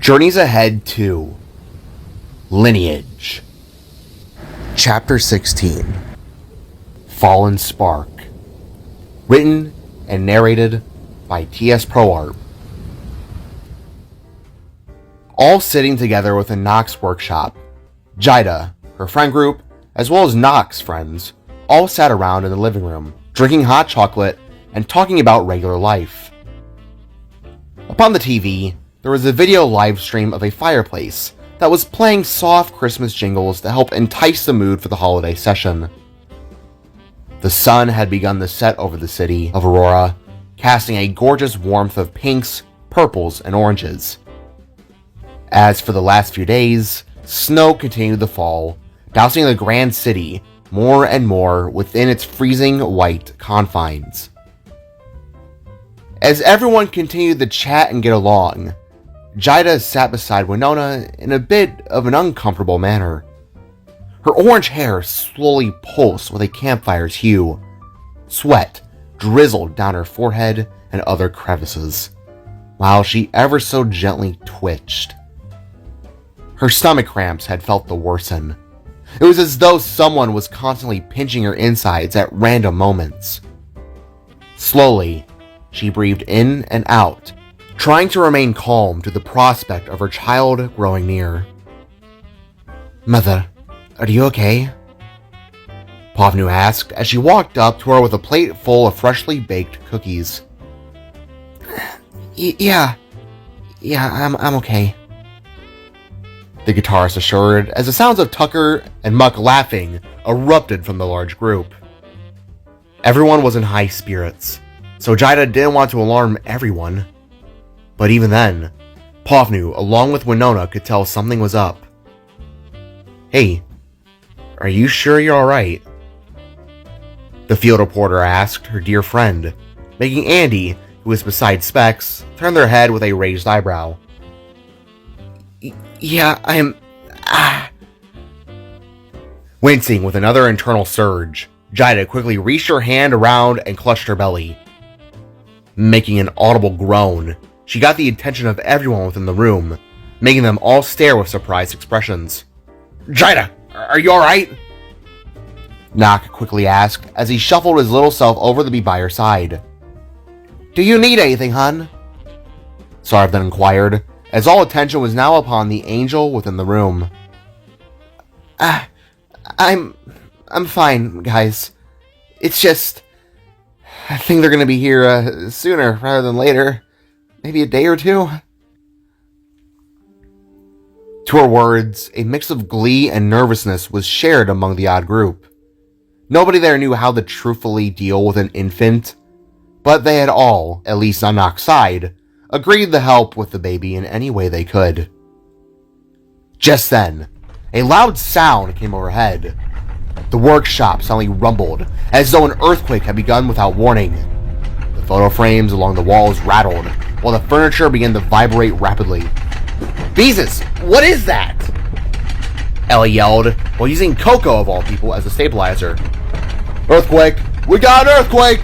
Journeys ahead to Lineage. Chapter 16. Fallen Spark. Written and narrated by T.S. ProArt. All sitting together within Nox's workshop, Jida, her friend group, as well as Nox's friends, all sat around in the living room, drinking hot chocolate and talking about regular life. Upon the TV, there was a video live stream of a fireplace that was playing soft Christmas jingles to help entice the mood for the holiday session. The sun had begun to set over the city of Aurora, casting a gorgeous warmth of pinks, purples, and oranges. As for the last few days, snow continued to fall, dousing the grand city more and more within its freezing white confines. As everyone continued to chat and get along, Jida sat beside Winona in a bit of an uncomfortable manner. Her orange hair slowly pulsed with a campfire's hue. Sweat drizzled down her forehead and other crevices, while she ever so gently twitched. Her stomach cramps had felt the worsen. It was as though someone was constantly pinching her insides at random moments. Slowly, she breathed in and out, trying to remain calm to the prospect of her child growing near. "Mother, are you okay?" Pavnu asked as she walked up to her with a plate full of freshly baked cookies. Yeah, I'm okay," the guitarist assured as the sounds of Tucker and Muck laughing erupted from the large group. Everyone was in high spirits, so Jida didn't want to alarm everyone. But even then, Pavnu, along with Winona, could tell something was up. "Hey, are you sure you're alright?" the field reporter asked her dear friend, making Andy, who was beside Specs, turn their head with a raised eyebrow. Yeah, I'm... Wincing with another internal surge, Jida quickly reached her hand around and clutched her belly. Making an audible groan, she got the attention of everyone within the room, making them all stare with surprised expressions. "Jida, are you alright?" Nox quickly asked as he shuffled his little self over to be by her side. "Do you need anything, hun?" Sarv then inquired, as all attention was now upon the angel within the room. I'm fine, guys. It's just... I think they're gonna be here sooner rather than later. Maybe a day or two." To her words, a mix of glee and nervousness was shared among the odd group. Nobody there knew how to truthfully deal with an infant, but they had all, at least on Nox's side, agreed to help with the baby in any way they could. Just then, a loud sound came overhead. The workshop suddenly rumbled, as though an earthquake had begun without warning. The photo frames along the walls rattled, while the furniture began to vibrate rapidly. "Beezus, what is that?" Ellie yelled, while using Coco of all people as a stabilizer. "Earthquake! We got an earthquake!"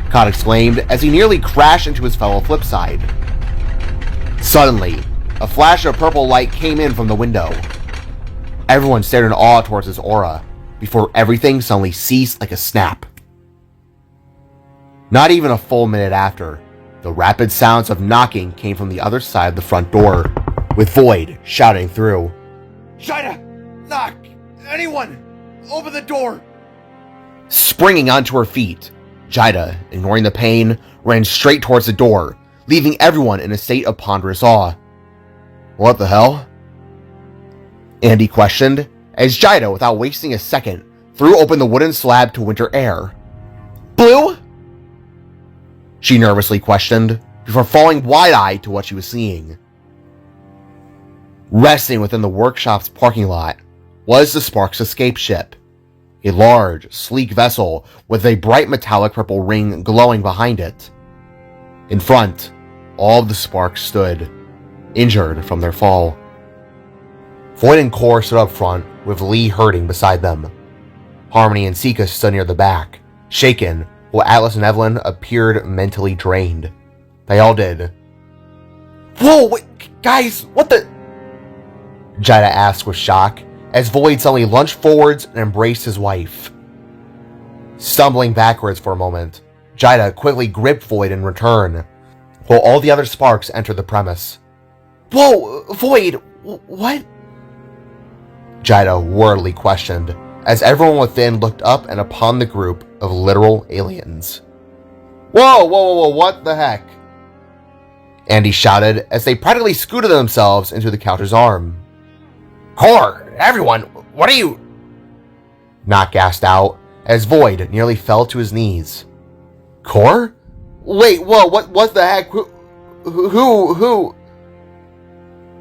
Cod exclaimed as he nearly crashed into his fellow Flipside. Suddenly, a flash of purple light came in from the window. Everyone stared in awe towards his aura, before everything suddenly ceased like a snap. Not even a full minute after, the rapid sounds of knocking came from the other side of the front door, with Void shouting through. "Jida! Knock! Anyone! Open the door!" Springing onto her feet, Jida, ignoring the pain, ran straight towards the door, leaving everyone in a state of ponderous awe. "What the hell?" Andy questioned, as Jida, without wasting a second, threw open the wooden slab to winter air. "Blue?" she nervously questioned, before falling wide-eyed to what she was seeing. Resting within the workshop's parking lot was the Sparks escape ship, a large, sleek vessel with a bright metallic purple ring glowing behind it. In front, all of the Sparks stood, injured from their fall. Void and Core stood up front, with Lee herding beside them. Harmony and Sika stood near the back, shaken, while Atlas and Evelyn appeared mentally drained. They all did. "Whoa, Guys, what the? Jida asked with shock, as Void suddenly lunged forwards and embraced his wife. Stumbling backwards for a moment, Jida quickly gripped Void in return, while all the other sparks entered the premise. Whoa, Void, what? Jida worriedly questioned, as everyone within looked up and upon the group of literal aliens. Whoa, what the heck? Andy shouted as they practically scooted themselves into the couch's arm. Core, everyone, what are you? Knock gasped out as Void nearly fell to his knees. Core? Wait, whoa, what the heck? Who?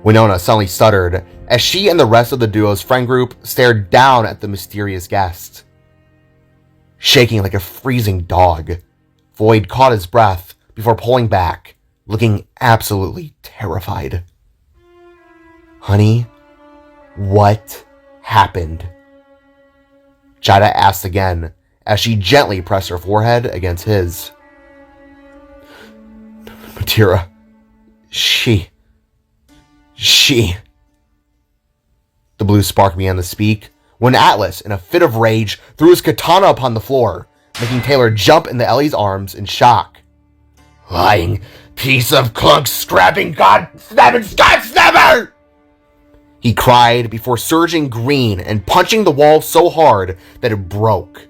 Winona suddenly stuttered as she and the rest of the duo's friend group stared down at the mysterious guest. Shaking like a freezing dog, Void caught his breath before pulling back, looking absolutely terrified. Honey, what happened? Jida asked again as she gently pressed her forehead against his. Matira, she. The blue spark began to speak when Atlas, in a fit of rage, threw his katana upon the floor, making Taylor jump into Ellie's arms in shock. Lying piece of clunk-scrapping god-snapping god-snapper! He cried before surging green and punching the wall so hard that it broke.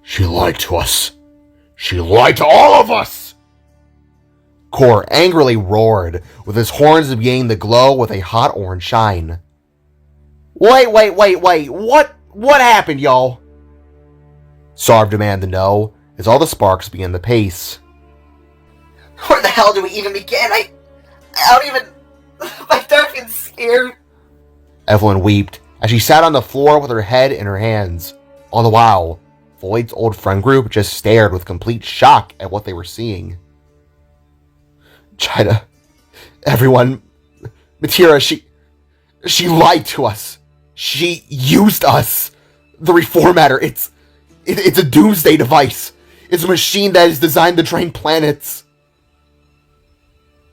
She lied to us. She lied to all of us! Core angrily roared, with his horns beginning to glow with a hot orange shine. Wait, what happened, y'all? Sarv demanded to know, as all the sparks began to pace. Where the hell do we even begin? I don't even... My darken's scared. Evelyn wept as she sat on the floor with her head in her hands. All the while, Void's old friend group just stared with complete shock at what they were seeing. Jida, everyone, Matira, she lied to us. She used us. The reformatter, it's a doomsday device. It's a machine that is designed to drain planets.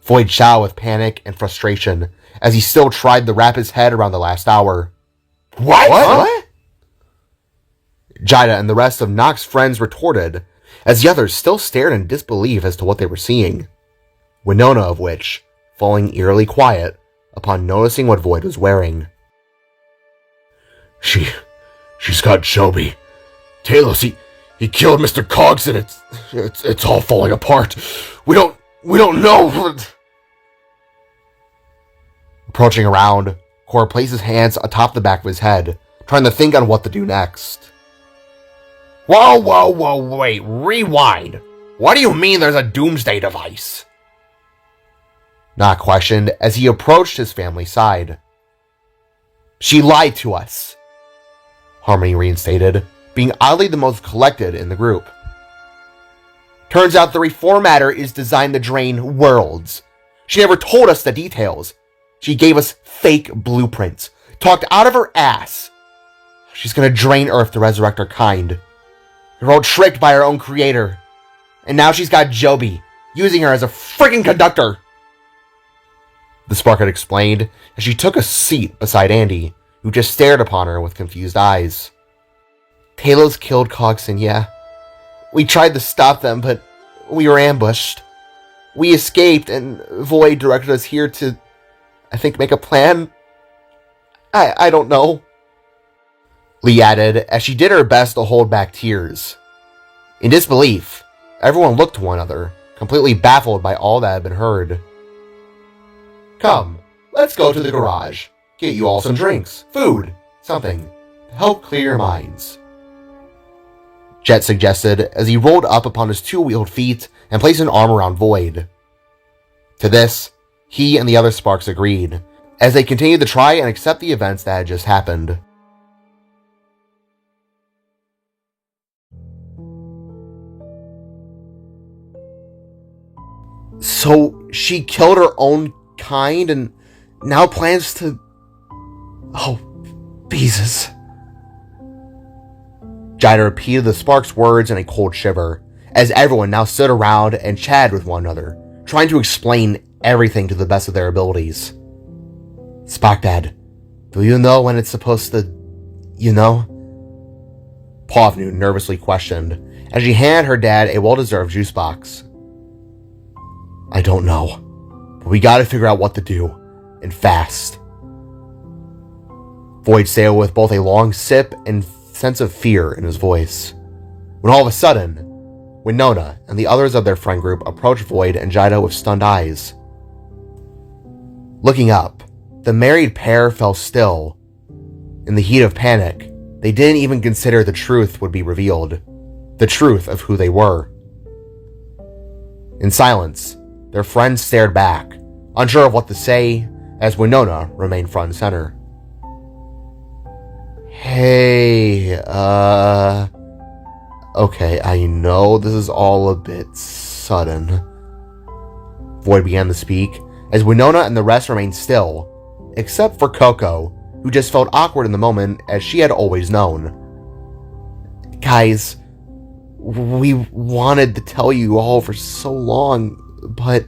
Void shouted with panic and frustration as he still tried to wrap his head around the last hour. What? Jida and the rest of Nox's friends retorted, as the others still stared in disbelief as to what they were seeing. Winona of which, falling eerily quiet upon noticing what Void was wearing. She's got Joby. Talos, he killed Mr. Cogs and it's all falling apart. We don't know. Approaching around, Core placed his hands atop the back of his head, trying to think on what to do next. Whoa, wait, rewind. What do you mean there's a doomsday device? Nox questioned as he approached his family's side. She lied to us, Harmony reinstated, being oddly the most collected in the group. Turns out the reformatter is designed to drain worlds. She never told us the details. She gave us fake blueprints, talked out of her ass. She's gonna drain Earth to resurrect our kind. We're all tricked by our own creator. And now she's got Joby, using her as a freaking conductor. The spark had explained as she took a seat beside Andy, who just stared upon her with confused eyes. Talos killed Cogson, yeah. We tried to stop them, but we were ambushed. We escaped, and Void directed us here to, I think, make a plan. I don't know. Lee added, as she did her best to hold back tears. In disbelief, everyone looked to one another, completely baffled by all that had been heard. Come, let's go to the garage. Get you all some drinks, food, something, to help clear your minds. Jet suggested as he rolled up upon his two-wheeled feet and placed an arm around Void. To this, he and the other Sparks agreed, as they continued to try and accept the events that had just happened. So she killed her own kind and now plans to... Oh, Jesus. Jida repeated the Spark's words in a cold shiver, as everyone now stood around and chatted with one another, trying to explain everything to the best of their abilities. Spock Dad, do you know when it's supposed to, Plovnu nervously questioned, as she handed her dad a well-deserved juice box. I don't know, but we gotta figure out what to do, and fast. Void sailed with both a long sip and sense of fear in his voice, when all of a sudden, Winona and the others of their friend group approached Void and Jida with stunned eyes. Looking up, the married pair fell still. In the heat of panic, they didn't even consider the truth would be revealed, the truth of who they were. In silence, their friends stared back, unsure of what to say, as Winona remained front and center. Hey, okay, I know this is all a bit sudden. Void began to speak, as Winona and the rest remained still, except for Coco, who just felt awkward in the moment as she had always known. Guys, we wanted to tell you all for so long, but...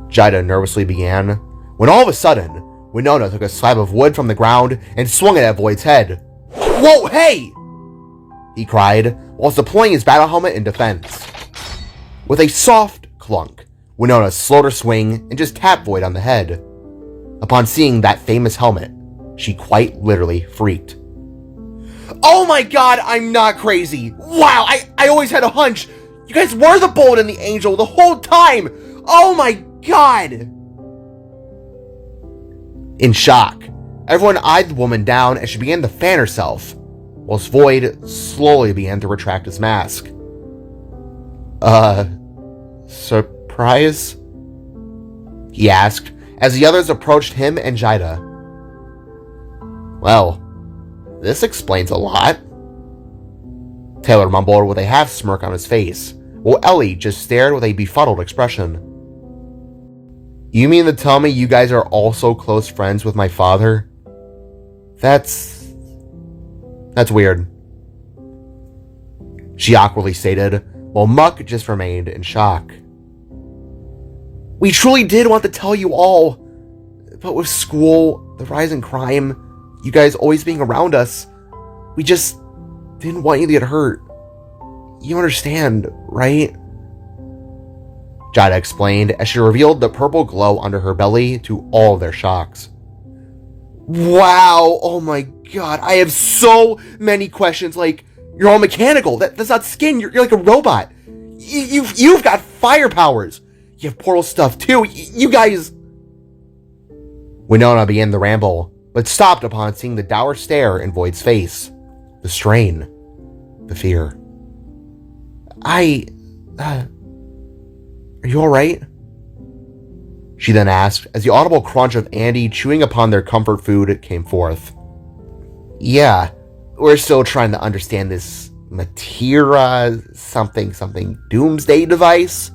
Jida nervously began, when all of a sudden, Winona took a slab of wood from the ground and swung it at Void's head. Whoa, hey! He cried, whilst deploying his battle helmet in defense. With a soft clunk, Winona slowed her swing and just tapped Void on the head. Upon seeing that famous helmet, she quite literally freaked. Oh my god, I'm not crazy! Wow, I always had a hunch! You guys were the Bullet and the Angel the whole time! Oh my god! In shock, everyone eyed the woman down as she began to fan herself, whilst Void slowly began to retract his mask. Surprise? He asked, as the others approached him and Jida. Well, this explains a lot. Taylor mumbled with a half smirk on his face, while Ellie just stared with a befuddled expression. You mean to tell me you guys are also close friends with my father? That's weird. She awkwardly stated, while Muck just remained in shock. We truly did want to tell you all, but with school, the rise in crime, you guys always being around us, we just didn't want you to get hurt. You understand, right? Jada explained as she revealed the purple glow under her belly to all of their shocks. Wow, oh my god, I have so many questions, like, you're all mechanical, that's not skin, you're like a robot. You've got fire powers. You have portal stuff too, you guys... Winona began the ramble, but stopped upon seeing the dour stare in Void's face. The strain. The fear. Are you alright? She then asked, as the audible crunch of Andy chewing upon their comfort food came forth. Yeah, we're still trying to understand this Matera something doomsday device,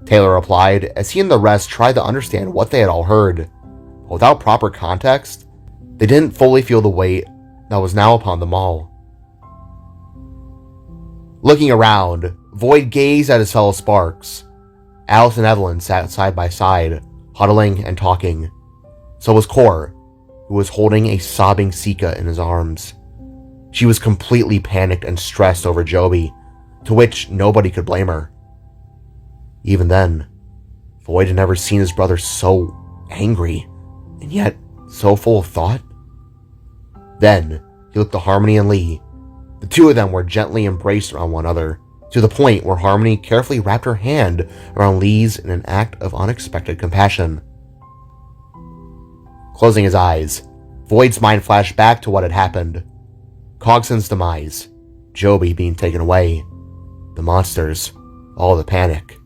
Taylor replied, as he and the rest tried to understand what they had all heard. Without proper context, they didn't fully feel the weight that was now upon them all. Looking around, Void gazed at his fellow Sparks. Alice and Evelyn sat side by side, huddling and talking. So was Cor, who was holding a sobbing Sika in his arms. She was completely panicked and stressed over Joby, to which nobody could blame her. Even then, Void had never seen his brother so angry, and yet so full of thought. Then, he looked to Harmony and Lee. The two of them were gently embraced around one another, to the point where Harmony carefully wrapped her hand around Lee's in an act of unexpected compassion. Closing his eyes, Void's mind flashed back to what had happened. Cogson's demise, Joby being taken away, the monsters, all the panic.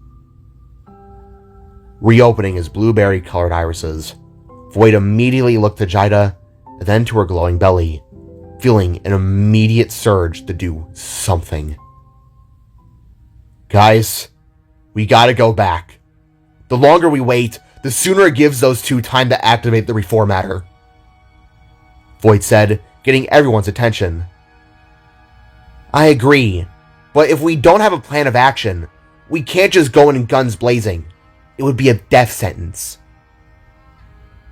Reopening his blueberry-colored irises, Void immediately looked to Jida, then to her glowing belly, feeling an immediate surge to do something. Guys, we gotta go back. The longer we wait, the sooner it gives those two time to activate the reformatter, Void said, getting everyone's attention. I agree, but if we don't have a plan of action, we can't just go in guns blazing. it would be a death sentence.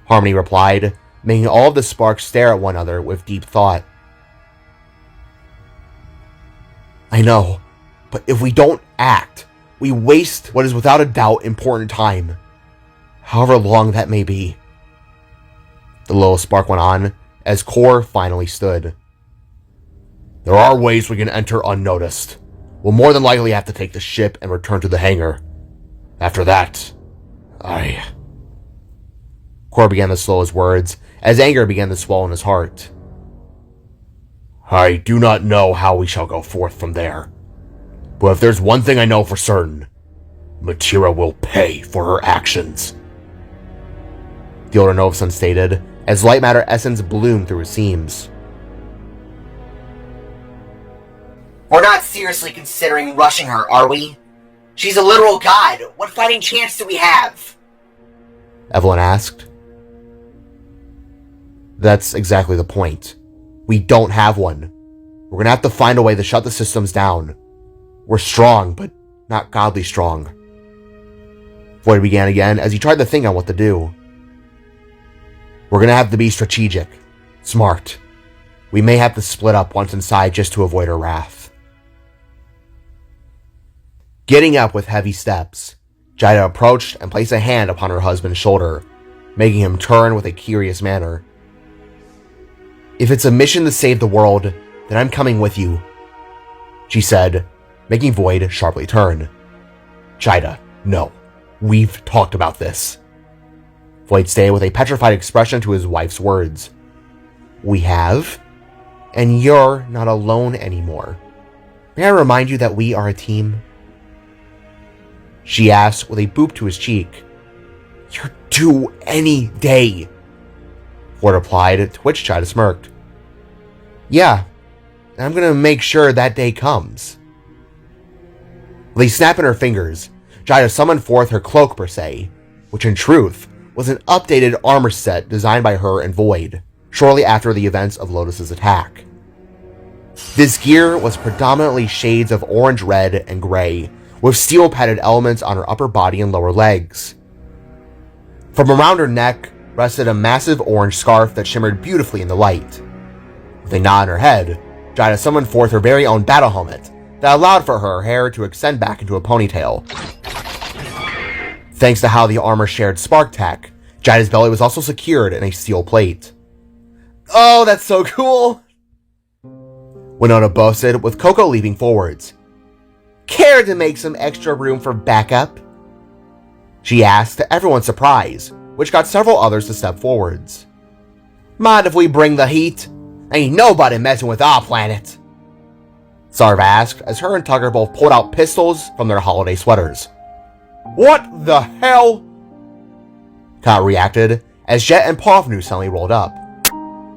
Harmony replied, making all of the sparks stare at one another with deep thought. I know, but if we don't act, we waste what is without a doubt important time, however long that may be. The little spark went on as Core finally stood. There are ways we can enter unnoticed. We'll more than likely have to take the ship and return to the hangar. After that, Core began to slow his words as anger began to swell in his heart. I do not know how we shall go forth from there. But if there's one thing I know for certain, Matira will pay for her actions. The older Novason stated, as light matter essence bloomed through his seams. We're not seriously considering rushing her, are we? She's a literal god. What fighting chance do we have? Evelyn asked. That's exactly the point. We don't have one. We're gonna have to find a way to shut the systems down. We're strong, but not godly strong. Void began again as he tried to think on what to do. We're gonna have to be strategic, smart. We may have to split up once inside just to avoid her wrath. Getting up with heavy steps, Jida approached and placed a hand upon her husband's shoulder, making him turn with a curious manner. If it's a mission to save the world, then I'm coming with you, she said, making Void sharply turn. Jida, no. We've talked about this. Void stayed with a petrified expression to his wife's words. We have? And you're not alone anymore. May I remind you that we are a team? She asked with a boop to his cheek. You're due any day, Void replied, to which Jida smirked. Yeah, and I'm gonna make sure that day comes. With a snap in her fingers, Jida summoned forth her cloak per se, which in truth was an updated armor set designed by her and Void, shortly after the events of Lotus's attack. This gear was predominantly shades of orange, red, and gray, with steel-padded elements on her upper body and lower legs. From around her neck rested a massive orange scarf that shimmered beautifully in the light. With a knot on her head, Jida summoned forth her very own battle helmet that allowed for her hair to extend back into a ponytail. Thanks to how the armor shared spark tech, Jida's belly was also secured in a steel plate. Oh, that's so cool! Winona boasted, with Coco leaping forwards. Care to make some extra room for backup? She asked, to everyone's surprise, which got several others to step forwards. Mind if we bring the heat? Ain't nobody messing with our planet. Sarv asked, as her and Tucker both pulled out pistols from their holiday sweaters. What the hell? Kat reacted, as Jet and Povnu suddenly rolled up.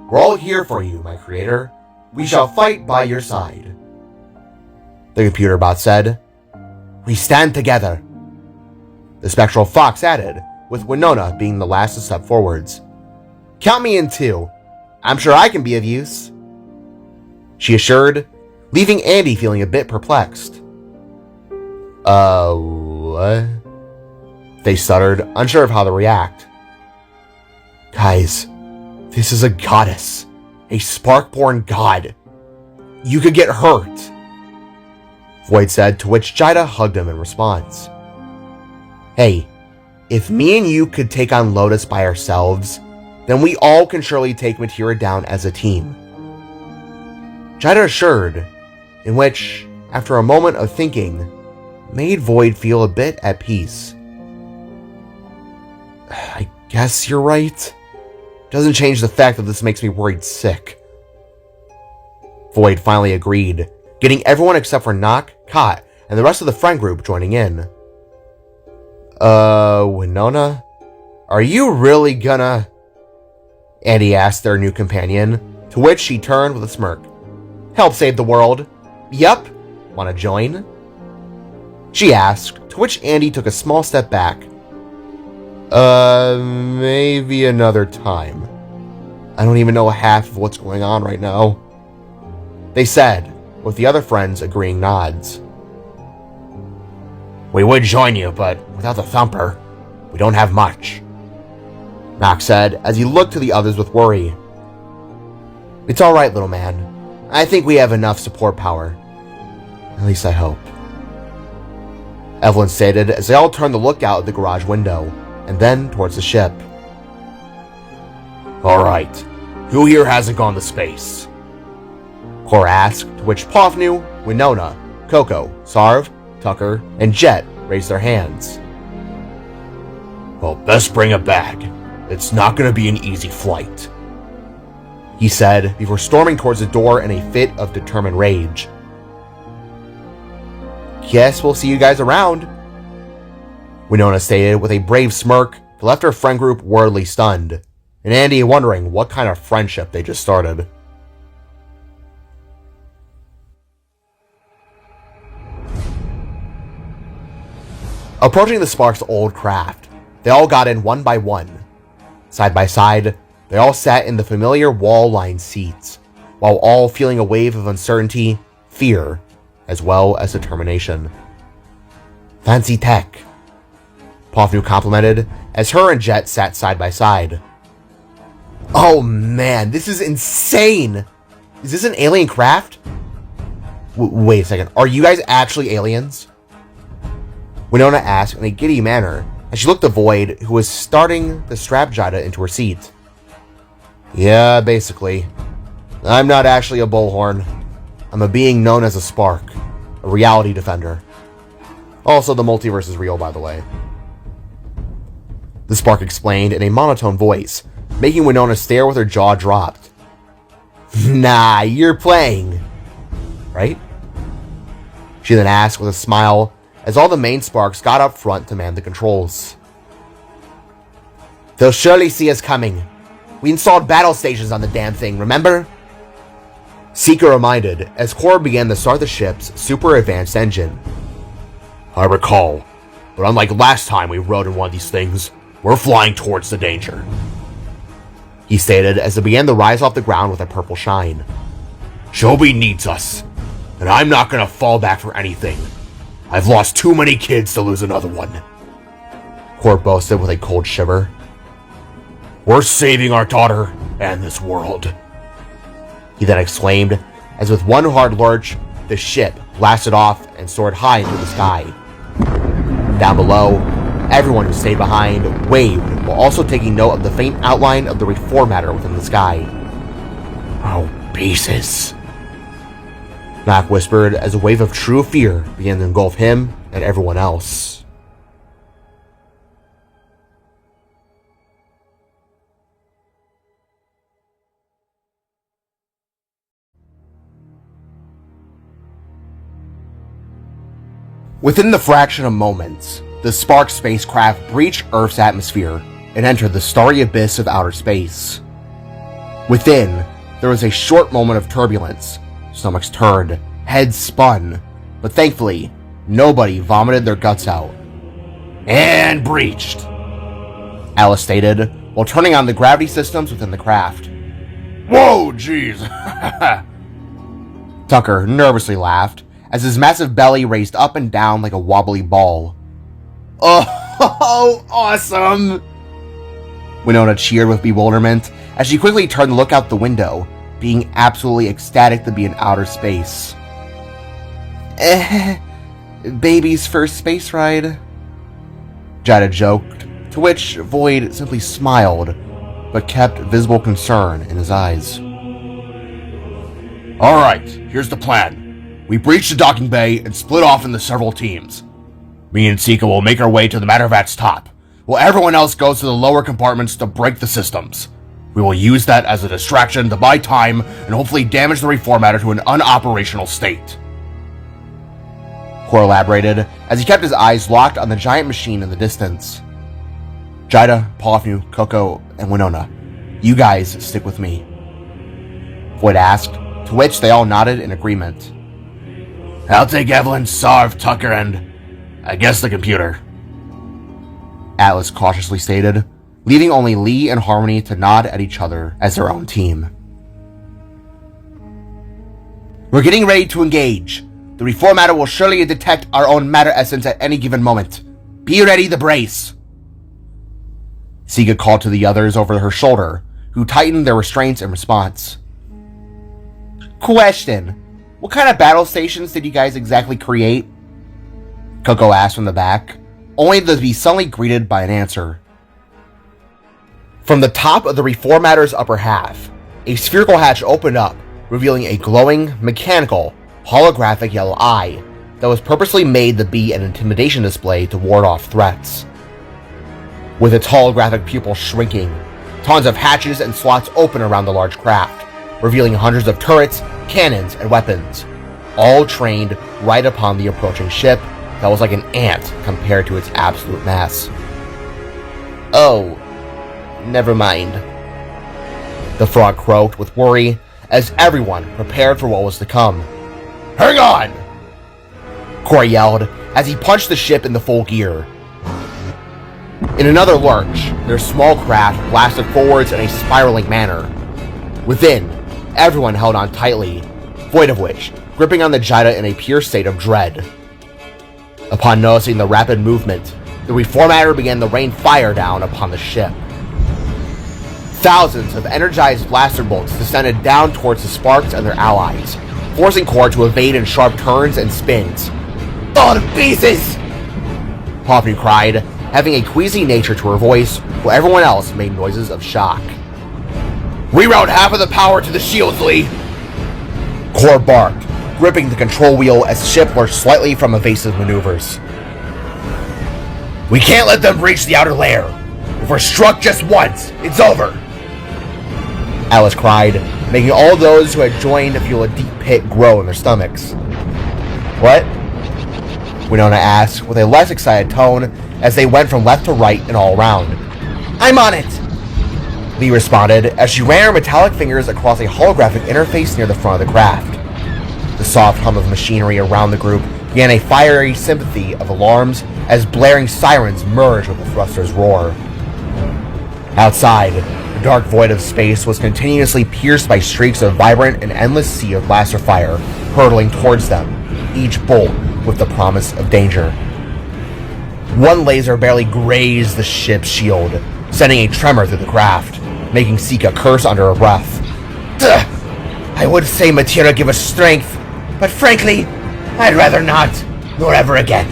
We're all here for you, my creator. We shall fight by your side. The computer bot said, We stand together. The spectral fox added, with Winona being the last to step forwards. Count me in too. I'm sure I can be of use, she assured, leaving Andy feeling a bit perplexed. What? They stuttered, unsure of how to react. Guys, this is a goddess. A spark-born god. You could get hurt, Void said, to which Jida hugged him in response. Hey, if me and you could take on Lotus by ourselves, then we all can surely take Matira down as a team, Jida assured, in which, after a moment of thinking, made Void feel a bit at peace. I guess you're right. Doesn't change the fact that this makes me worried sick. Void finally agreed, getting everyone except for Nock, Kot, and the rest of the friend group joining in. Winona? Are you really gonna... Andy asked their new companion, to which she turned with a smirk. Help save the world? Yup. Wanna join? She asked, to which Andy took a small step back. Maybe another time. I don't even know half of what's going on right now, they said, with the other friends agreeing nods. We would join you, but without the thumper, We don't have much, Max said as he looked to the others with worry. It's alright, little man. I think we have enough support power. At least I hope. Evelyn stated as they all turned to look out of the garage window, and then towards the ship. Alright, who here hasn't gone to space? Cor asked, to which Pofnu, Winona, Coco, Sarv, Tucker, and Jet raised their hands. Well, best bring a bag. It's not going to be an easy flight, he said before storming towards the door in a fit of determined rage. Guess we'll see you guys around, Winona stated with a brave smirk that left her friend group wordly stunned, and Andy wondering what kind of friendship they just started. Approaching the Spark's old craft, they all got in one by one. Side by side, they all sat in the familiar wall-lined seats, while all feeling a wave of uncertainty, fear, as well as determination. Fancy tech, Pofnu complimented as her and Jet sat side by side. Oh man, this is insane! Is this an alien craft? Wait a second, are you guys actually aliens? Winona asked in a giddy manner as she looked to Void, who was starting to strap Jida into her seat. Yeah, basically. I'm not actually a bullhorn. I'm a being known as a Spark, a reality defender. Also, the multiverse is real, by the way. The Spark explained in a monotone voice, making Winona stare with her jaw dropped. Nah, you're playing, right? She then asked with a smile as all the main Sparks got up front to man the controls. They'll surely see us coming. We installed battle stations on the damn thing, remember? Seeker reminded as Cor began to start the ship's super advanced engine. I recall, but unlike last time we rode in one of these things, we're flying towards the danger, he stated as it began to rise off the ground with a purple shine. Shobi needs us, and I'm not gonna fall back for anything. I've lost too many kids to lose another one, Cor boasted with a cold shiver. We're saving our daughter and this world, he then exclaimed as with one hard lurch, the ship blasted off and soared high into the sky. Down below, everyone who stayed behind waved while also taking note of the faint outline of the reformatter within the sky. Oh, pieces, Mac whispered as a wave of true fear began to engulf him and everyone else. Within the fraction of moments, the Spark spacecraft breached Earth's atmosphere and entered the starry abyss of outer space. Within, there was a short moment of turbulence. Stomachs turned, heads spun, but thankfully, nobody vomited their guts out. And breached, Alice stated, while turning on the gravity systems within the craft. Whoa, jeez! Tucker nervously laughed, as his massive belly raised up and down like a wobbly ball. Oh, awesome! Winona cheered with bewilderment, as she quickly turned to look out the window, being absolutely ecstatic to be in outer space. Baby's first space ride, Jada joked, to which Void simply smiled, but kept visible concern in his eyes. Alright, here's the plan. We breach the docking bay and split off into several teams. Me and Sika will make our way to the Mattervat's top, while everyone else goes to the lower compartments to break the systems. We will use that as a distraction to buy time and hopefully damage the reformatter to an unoperational state, Cor elaborated as he kept his eyes locked on the giant machine in the distance. Jida, Pofnu, Coco, and Winona, you guys stick with me, Void asked, to which they all nodded in agreement. I'll take Evelyn, Sarv, Tucker, and I guess the computer, Atlas cautiously stated, leaving only Lee and Harmony to nod at each other as their own team. We're getting ready to engage. The reformatter will surely detect our own matter essence at any given moment. Be ready to brace, Sika called to the others over her shoulder, who tightened their restraints in response. Question. What kind of battle stations did you guys exactly create? Coco asked from the back, only to be suddenly greeted by an answer. From the top of the Reformattor's upper half, a spherical hatch opened up, revealing a glowing, mechanical, holographic yellow eye that was purposely made to be an intimidation display to ward off threats. With its holographic pupil shrinking, tons of hatches and slots open around the large craft, revealing hundreds of turrets, cannons, and weapons, all trained right upon the approaching ship that was like an ant compared to its absolute mass. Oh, never mind. The frog croaked with worry as everyone prepared for what was to come. Hang on! Corey yelled as he punched the ship into full gear. In another lurch, their small craft blasted forwards in a spiraling manner. Within, everyone held on tightly, void of which, gripping on the Jida in a pure state of dread. Upon noticing the rapid movement, the Reformatter began to rain fire down upon the ship. Thousands of energized blaster bolts descended down towards the Sparks and their allies, forcing Core to evade in sharp turns and spins. Fall to pieces! Poppy cried, having a queasy nature to her voice, while everyone else made noises of shock. Reroute half of the power to the shields, Lee! Core barked, gripping the control wheel as the ship lurched slightly from evasive maneuvers. We can't let them breach the outer layer. If we're struck just once, it's over! Alice cried, making all those who had joined feel a deep pit grow in their stomachs. What? Winona asked with a less excited tone as they went from left to right and all around. I'm on it! Lee responded as she ran her metallic fingers across a holographic interface near the front of the craft. The soft hum of machinery around the group began a fiery sympathy of alarms as blaring sirens merged with the thruster's roar. Outside, the dark void of space was continuously pierced by streaks of vibrant and endless sea of blaster fire hurtling towards them, each bolt with the promise of danger. One laser barely grazed the ship's shield, sending a tremor through the craft, making Sika curse under her breath. Duh! I would say Matira give us strength, but frankly, I'd rather not, nor ever again.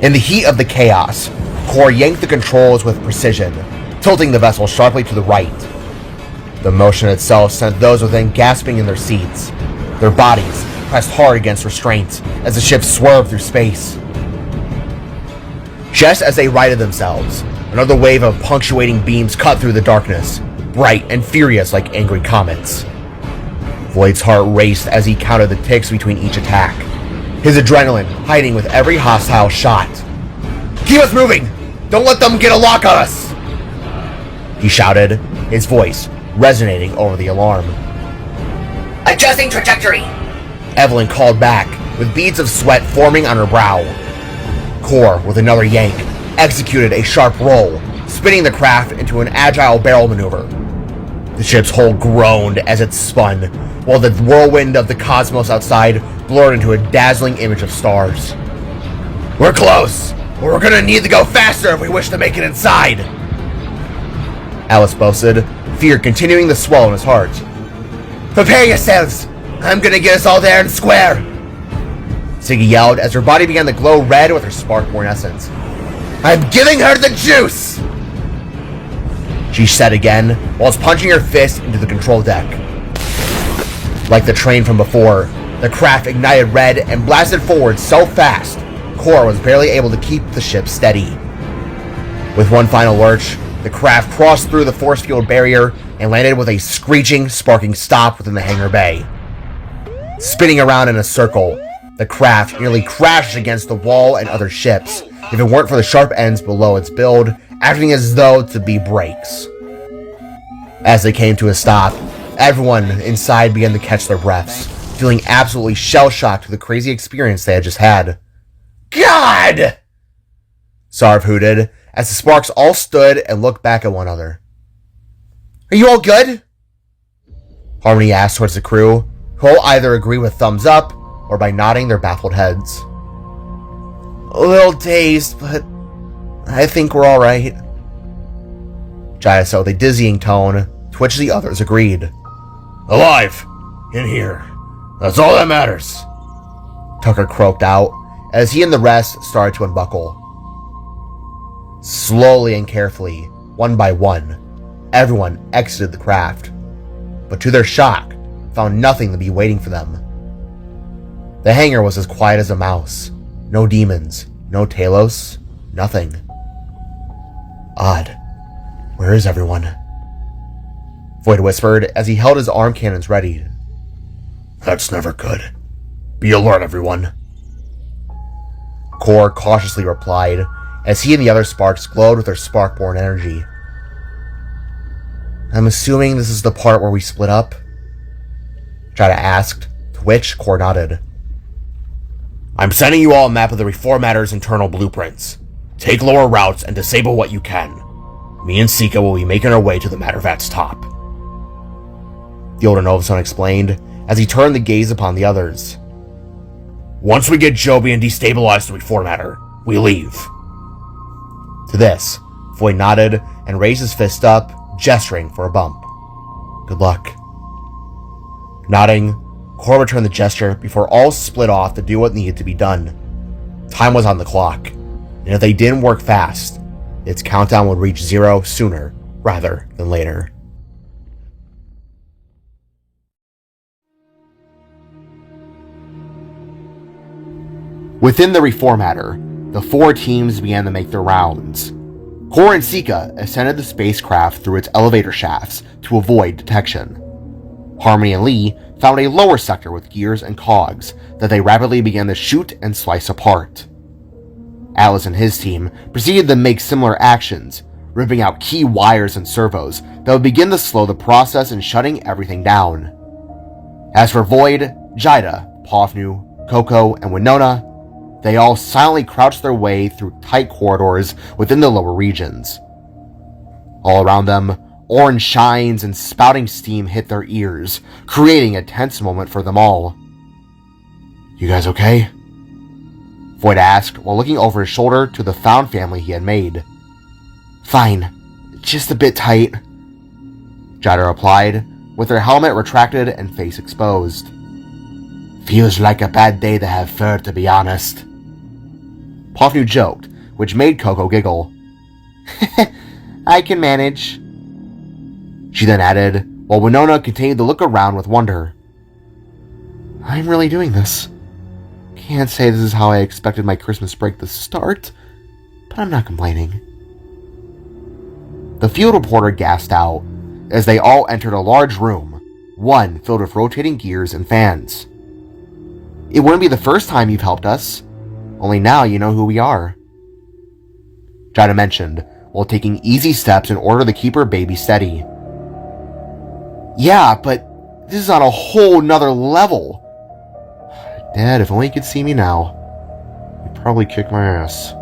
In the heat of the chaos, Core yanked the controls with precision, tilting the vessel sharply to the right. The motion itself sent those within gasping in their seats, their bodies pressed hard against restraints as the ship swerved through space. Just as they righted themselves, another wave of punctuating beams cut through the darkness, bright and furious like angry comets. Void's heart raced as he counted the ticks between each attack, his adrenaline heightening with every hostile shot. Keep us moving! Don't let them get a lock on us! He shouted, his voice resonating over the alarm. Adjusting trajectory! Evelyn called back, with beads of sweat forming on her brow. Core, with another yank, executed a sharp roll, spinning the craft into an agile barrel maneuver. The ship's hull groaned as it spun, while the whirlwind of the cosmos outside blurred into a dazzling image of stars. We're close, but we're gonna need to go faster if we wish to make it inside! Alice boasted, fear continuing to swell in his heart. Prepare yourselves! I'm gonna get us all there in square! Siggy yelled as her body began to glow red with her spark-born essence. I'm giving her the juice! She said again, whilst punching her fist into the control deck. Like the train from before, the craft ignited red and blasted forward so fast, Core was barely able to keep the ship steady. With one final lurch, the craft crossed through the force field barrier and landed with a screeching, sparking stop within the hangar bay. Spinning around in a circle, the craft nearly crashed against the wall and other ships, if it weren't for the sharp ends below its build, acting as though to be brakes. As they came to a stop, everyone inside began to catch their breaths, feeling absolutely shell-shocked with the crazy experience they had just had. God! Sarv hooted, as the Sparks all stood and looked back at one another. Are you all good? Harmony asked towards the crew, who all either agree with thumbs up or by nodding their baffled heads. A little dazed, but I think we're alright. Jida said with a dizzying tone, to which the others agreed. Alive! In here. That's all that matters. Tucker croaked out, as he and the rest started to unbuckle. Slowly and carefully, one by one, everyone exited the craft, but to their shock, found nothing to be waiting for them. The hangar was as quiet as a mouse. No demons, no Talos, nothing. Odd. Where is everyone? Void whispered as he held his arm cannons ready. That's never good. Be alert, everyone. Core cautiously replied as he and the other sparks glowed with their spark-born energy. I'm assuming this is the part where we split up? Jida asked, to which Core nodded. I'm sending you all a map of the Reformattor's internal blueprints. Take lower routes and disable what you can. Me and Sika will be making our way to the Mattervat's top. The older Novastone explained as he turned the gaze upon the others. Once we get Joby and destabilize the Reformatter, we leave. To this, Void nodded and raised his fist up, gesturing for a bump. Good luck. Nodding, Core returned the gesture before all split off to do what needed to be done. Time was on the clock, and if they didn't work fast, its countdown would reach 0 sooner rather than later. Within the Reformatter, the 4 teams began to make their rounds. Core and Sika ascended the spacecraft through its elevator shafts to avoid detection. Harmony and Lee found a lower sector with gears and cogs that they rapidly began to shoot and slice apart. Atlas and his team proceeded to make similar actions, ripping out key wires and servos that would begin to slow the process in shutting everything down. As for Void, Jida, Pofnu, Coco, and Winona, they all silently crouched their way through tight corridors within the lower regions. All around them, orange shines and spouting steam hit their ears, creating a tense moment for them all. You guys okay? Void asked while looking over his shoulder to the found family he had made. Fine, just a bit tight, Jida replied, with her helmet retracted and face exposed. Feels like a bad day to have fur, to be honest. Pofnu joked, which made Coco giggle. I can manage. She then added, while Winona continued to look around with wonder. I'm really doing this. Can't say this is how I expected my Christmas break to start, but I'm not complaining. The field reporter gasped out as they all entered a large room, one filled with rotating gears and fans. It wouldn't be the first time you've helped us, only now you know who we are, Jida mentioned, while taking easy steps in order to keep her baby steady. Yeah, but this is on a whole nother level. Dad, if only you could see me now, you'd probably kick my ass.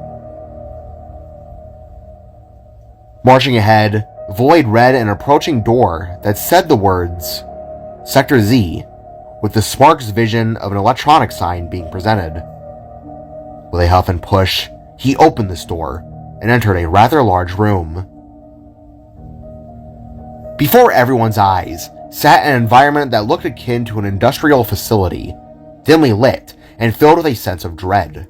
Marching ahead, Void read an approaching door that said the words, Sector Z, with the Spark's vision of an electronic sign being presented. With a huff and push, he opened this door and entered a rather large room. Before everyone's eyes sat an environment that looked akin to an industrial facility, dimly lit and filled with a sense of dread.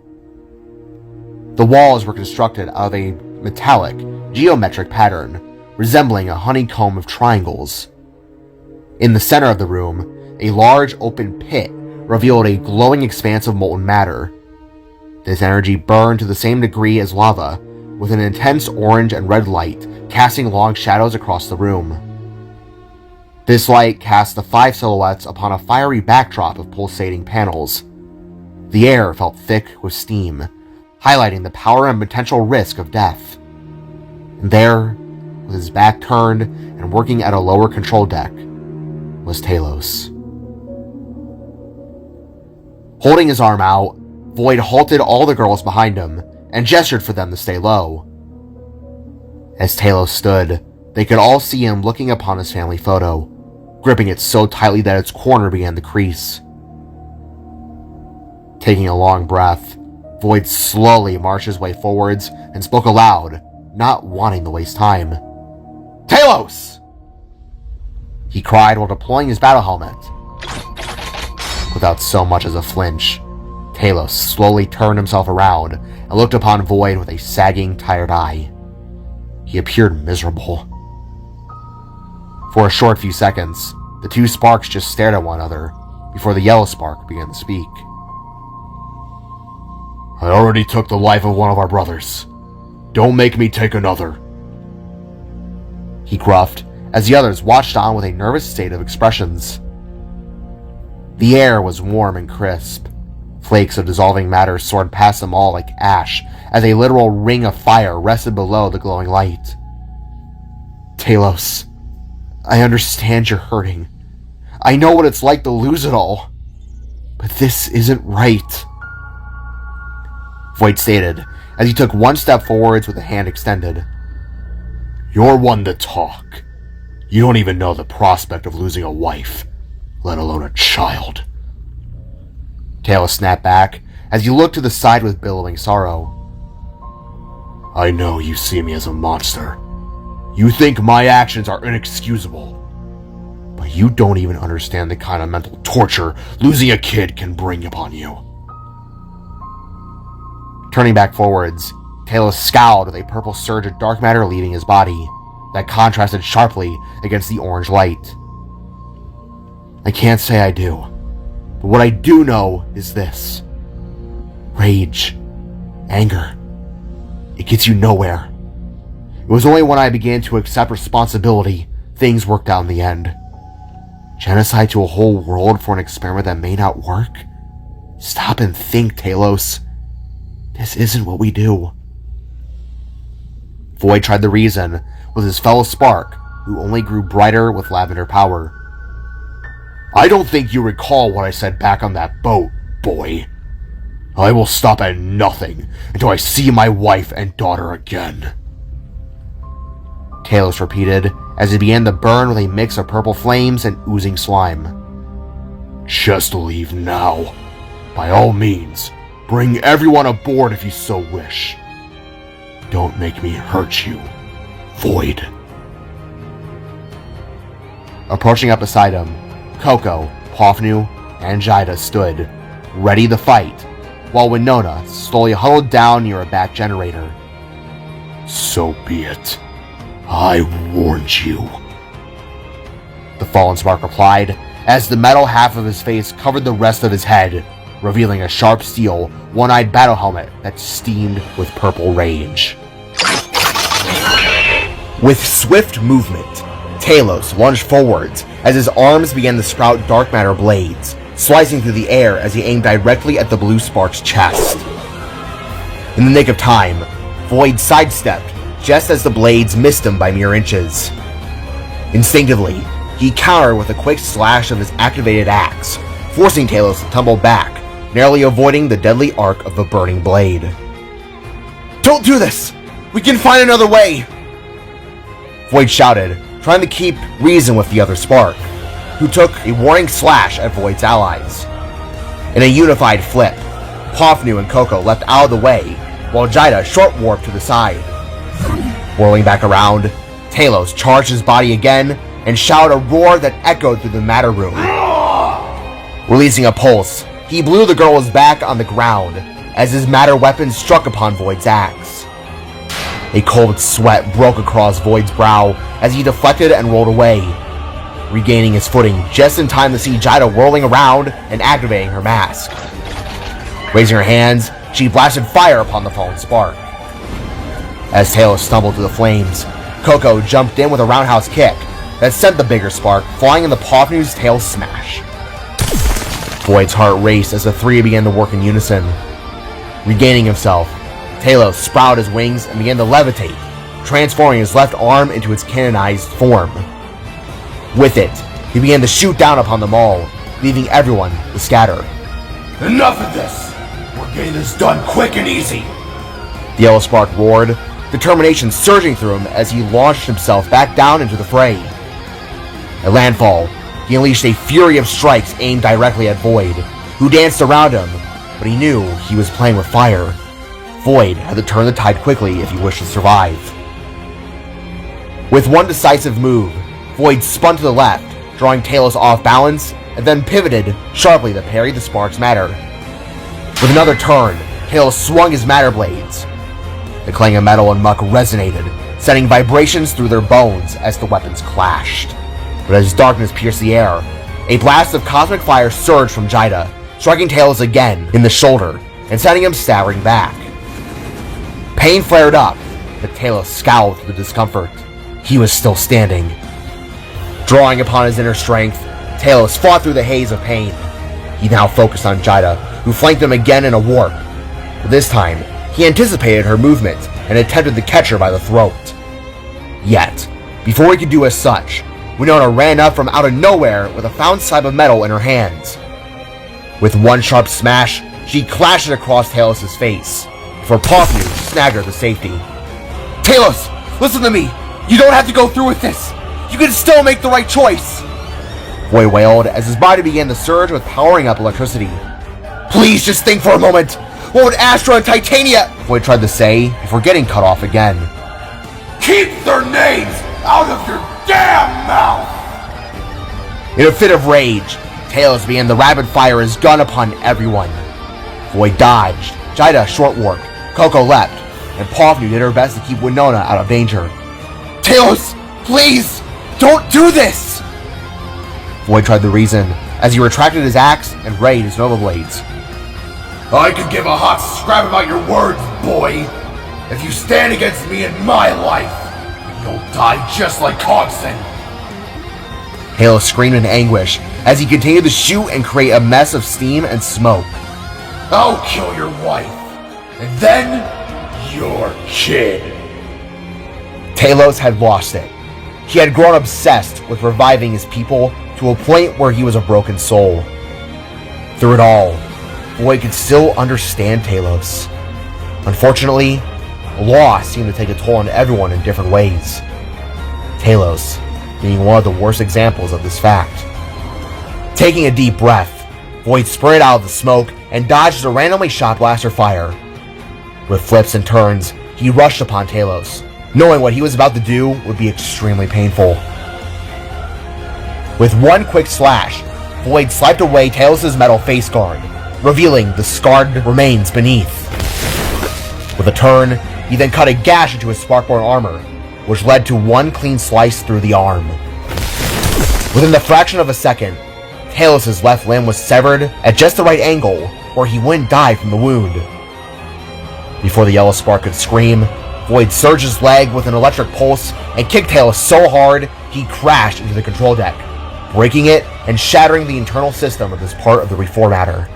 The walls were constructed out of a metallic, geometric pattern, resembling a honeycomb of triangles. In the center of the room, a large open pit revealed a glowing expanse of molten matter. This energy burned to the same degree as lava, with an intense orange and red light casting long shadows across the room. This light cast the 5 silhouettes upon a fiery backdrop of pulsating panels. The air felt thick with steam, highlighting the power and potential risk of death. And there, with his back turned and working at a lower control deck, was Talos. Holding his arm out, Void halted all the girls behind him and gestured for them to stay low. As Talos stood, they could all see him looking upon his family photo, gripping it so tightly that its corner began to crease. Taking a long breath, Void slowly marched his way forwards and spoke aloud, not wanting to waste time. "Talos!" he cried while deploying his battle helmet. Without so much as a flinch, Talos slowly turned himself around and looked upon Void with a sagging, tired eye. He appeared miserable. For a short few seconds, the two sparks just stared at one another before the yellow spark began to speak. "I already took the life of one of our brothers. Don't make me take another," he gruffed as the others watched on with a nervous state of expressions. The air was warm and crisp. Flakes of dissolving matter soared past them all like ash as a literal ring of fire rested below the glowing light. "Talos, I understand you're hurting. I know what it's like to lose it all. But this isn't right," Void stated as he took one step forwards with a hand extended. "You're one to talk. You don't even know the prospect of losing a wife, let alone a child." Talos snapped back as he looked to the side with billowing sorrow. "I know you see me as a monster. You think my actions are inexcusable. But you don't even understand the kind of mental torture losing a kid can bring upon you." Turning back forwards, Talos scowled with a purple surge of dark matter leaving his body that contrasted sharply against the orange light. "I can't say I do. But what I do know is this. Rage. Anger. It gets you nowhere. It was only when I began to accept responsibility, things worked out in the end. Genocide to a whole world for an experiment that may not work? Stop and think, Talos. This isn't what we do." Void tried to reason with his fellow spark, who only grew brighter with lavender power. "I don't think you recall what I said back on that boat, boy. I will stop at nothing until I see my wife and daughter again," Talos repeated as he began to burn with a mix of purple flames and oozing slime. "Just leave now. By all means, bring everyone aboard if you so wish. Don't make me hurt you, Void." Approaching up beside him, Coco, Pofnu, and Jida stood, ready to fight, while Winona slowly huddled down near a back generator. "So be it. I warned you," the fallen spark replied, as the metal half of his face covered the rest of his head, revealing a sharp steel, one-eyed battle helmet that steamed with purple rage. With swift movement, Talos lunged forwards as his arms began to sprout dark matter blades, slicing through the air as he aimed directly at the blue spark's chest. In the nick of time, Void sidestepped just as the blades missed him by mere inches. Instinctively, he countered with a quick slash of his activated axe, forcing Talos to tumble back, narrowly avoiding the deadly arc of the burning blade. "Don't do this! We can find another way!" Void shouted, trying to keep reason with the other spark, who took a warning slash at Void's allies. In a unified flip, Pofnu and Coco leapt out of the way, while Jida short-warped to the side. Whirling back around, Talos charged his body again and shouted a roar that echoed through the matter room. Releasing a pulse, he blew the girl's back on the ground as his matter weapon struck upon Void's axe. A cold sweat broke across Void's brow as he deflected and rolled away, regaining his footing just in time to see Jida whirling around and activating her mask. Raising her hands, she blasted fire upon the fallen spark. As Talos stumbled to the flames, Coco jumped in with a roundhouse kick that sent the bigger spark flying into Pofnu's tail smash. Void's heart raced as the three began to work in unison. Regaining himself, Talos sprouted his wings and began to levitate, transforming his left arm into its canonized form. With it, he began to shoot down upon them all, leaving everyone to scatter. "Enough of this! We're getting this done quick and easy!" The yellow spark roared, determination surging through him as he launched himself back down into the fray. At landfall, he unleashed a fury of strikes aimed directly at Void, who danced around him, but he knew he was playing with fire. Void had to turn the tide quickly if he wished to survive. With one decisive move, Void spun to the left, drawing Talos off balance, and then pivoted sharply to parry the spark's matter. With another turn, Talos swung his matter blades. The clang of metal and muck resonated, sending vibrations through their bones as the weapons clashed. But as darkness pierced the air, a blast of cosmic fire surged from Jida, striking Talos again in the shoulder and sending him staggering back. Pain flared up, but Talos scowled through the discomfort. He was still standing. Drawing upon his inner strength, Talos fought through the haze of pain. He now focused on Jida, who flanked him again in a warp. But this time, he anticipated her movement and attempted to catch her by the throat. Yet, before he could do as such, Winona ran up from out of nowhere with a found slab of metal in her hands. With one sharp smash, she clashed it across Talos' face, before Pofnu snagged her to safety. "Talos, listen to me! You don't have to go through with this! You can still make the right choice!" Void wailed as his body began to surge with powering up electricity. "Please just think for a moment! What would Astra and Titania..." Void tried to say, before getting cut off again. "Keep their names out of your damn mouth!" In a fit of rage, Talos began to rapid fire his gun upon everyone. Void dodged, Jida short-warped, Coco leapt, and Pofnu did her best to keep Winona out of danger. "Talos, please, don't do this!" Void tried to reason, as he retracted his axe and raided his Nova Blades. "I could give a hot scrap about your words, boy. If you stand against me in my life, you'll die just like Cogson." Talos screamed in anguish as he continued to shoot and create a mess of steam and smoke. "I'll kill your wife, and then your kid." Talos had lost it. He had grown obsessed with reviving his people to a point where he was a broken soul. Through it all, Void could still understand Talos. Unfortunately, loss seemed to take a toll on everyone in different ways. Talos being one of the worst examples of this fact. Taking a deep breath, Void spurted out of the smoke and dodged a randomly shot blaster fire. With flips and turns, he rushed upon Talos, knowing what he was about to do would be extremely painful. With one quick slash, Void swiped away Talos' metal face guard, revealing the scarred remains beneath. With a turn, he then cut a gash into his Sparkborn armor, which led to one clean slice through the arm. Within the fraction of a second, Talos' left limb was severed at just the right angle where he wouldn't die from the wound. Before the yellow spark could scream, Void surged his leg with an electric pulse and kicked Talos so hard he crashed into the control deck, breaking it and shattering the internal system of this part of the reformatter.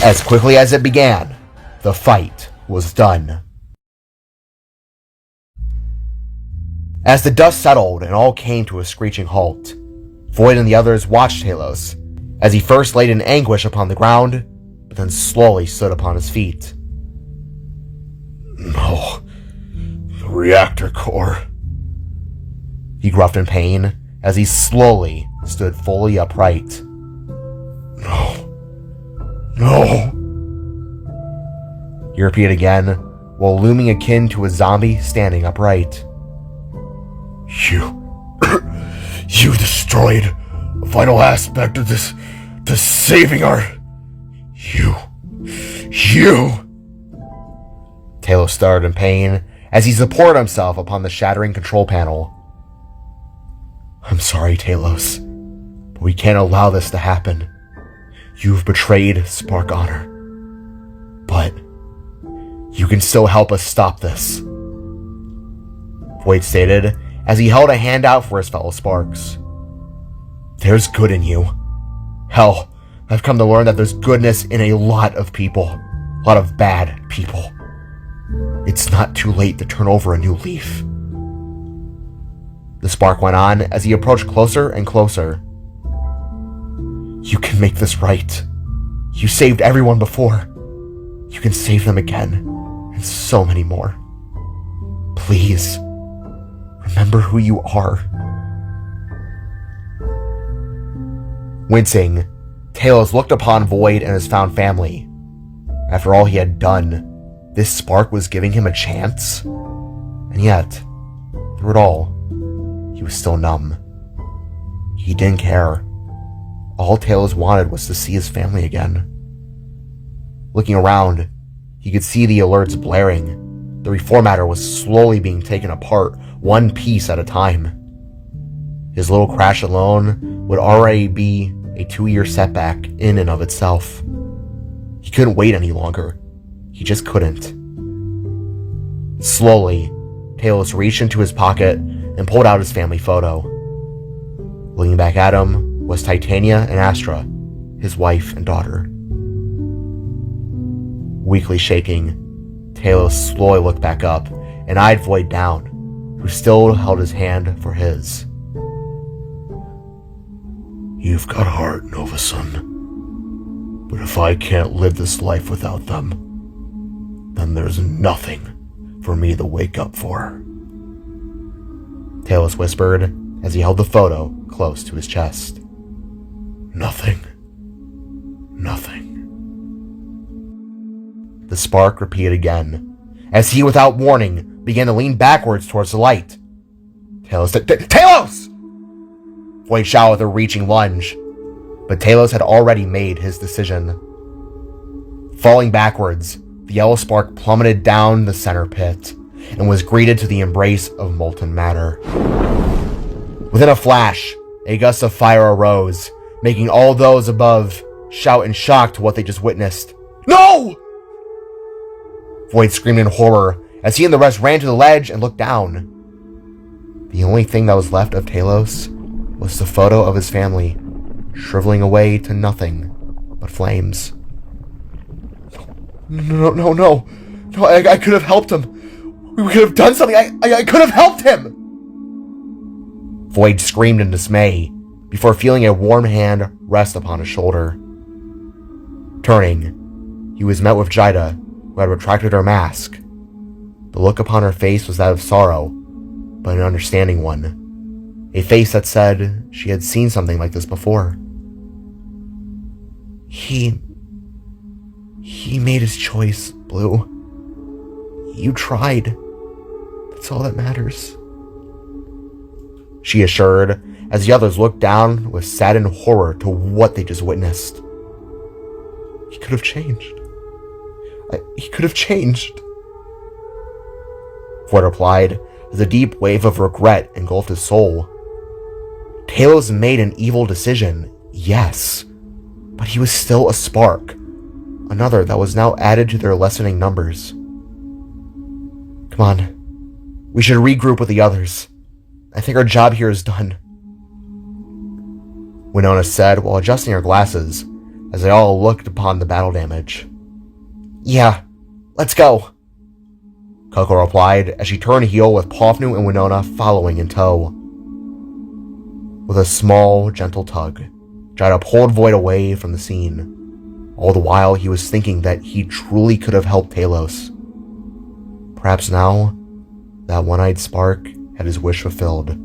As quickly as it began, the fight was done. As the dust settled and all came to a screeching halt, Void and the others watched Talos, as he first laid in anguish upon the ground, but then slowly stood upon his feet. "No, the reactor core," he gruffed in pain as he slowly stood fully upright. No. He repeated again, while looming akin to a zombie standing upright. You destroyed a vital aspect of this, to saving our... You... Talos started in pain as he supported himself upon the shattering control panel. "I'm sorry, Talos, but we can't allow this to happen. You've betrayed Spark Honor. But you can still help us stop this," Void stated as he held a hand out for his fellow Sparks. "There's good in you. Hell, I've come to learn that there's goodness in a lot of people. A lot of bad people. It's not too late to turn over a new leaf." The Spark went on as he approached closer and closer. "You can make this right. You saved everyone before. You can save them again, and so many more. Please, remember who you are." Wincing, Talos looked upon Void and his found family, After all he had done, this spark was giving him a chance? And yet, through it all, he was still numb. He didn't care. All Talos wanted was to see his family again. Looking around, he could see the alerts blaring. The reformator was slowly being taken apart, one piece at a time. His little crash alone would already be a 2-year setback in and of itself. He couldn't wait any longer. He just couldn't. Slowly, Talos reached into his pocket and pulled out his family photo. Looking back at him was Titania and Astra, his wife and daughter. Weakly shaking, Talos slowly looked back up and eyed Void down, who still held his hand for his. You've got heart, Nova Son. But if I can't live this life without them, then there's nothing for me to wake up for. Talos whispered as he held the photo close to his chest. Nothing. Nothing. The spark repeated again, as he, without warning, began to lean backwards towards the light. Talos! Void shouted with a reaching lunge, but Talos had already made his decision. Falling backwards, the yellow spark plummeted down the center pit, and was greeted to the embrace of molten matter. Within a flash, a gust of fire arose, making all those above shout in shock to what they just witnessed. No! Void screamed in horror as he and the rest ran to the ledge and looked down. The only thing that was left of Talos was the photo of his family, shriveling away to nothing but flames. No, I could have helped him. We could have done something. I could have helped him. Void screamed in dismay before feeling a warm hand rest upon his shoulder. Turning, he was met with Jida, who had retracted her mask. The look upon her face was that of sorrow, but an understanding one. A face that said she had seen something like this before. He made his choice, Blue. You tried. That's all that matters. She assured, as the others looked down with saddened horror to what they just witnessed. He could have changed. He could have changed. Void replied, as a deep wave of regret engulfed his soul. Talos made an evil decision, yes, but he was still a spark, another that was now added to their lessening numbers. Come on, we should regroup with the others. I think our job here is done. Winona said while adjusting her glasses, as they all looked upon the battle damage. Yeah, let's go, Coco replied as she turned heel with Pofnu and Winona following in tow. With a small, gentle tug, Jida pulled Void away from the scene. All the while he was thinking that he truly could have helped Talos. Perhaps now, that one-eyed spark had his wish fulfilled.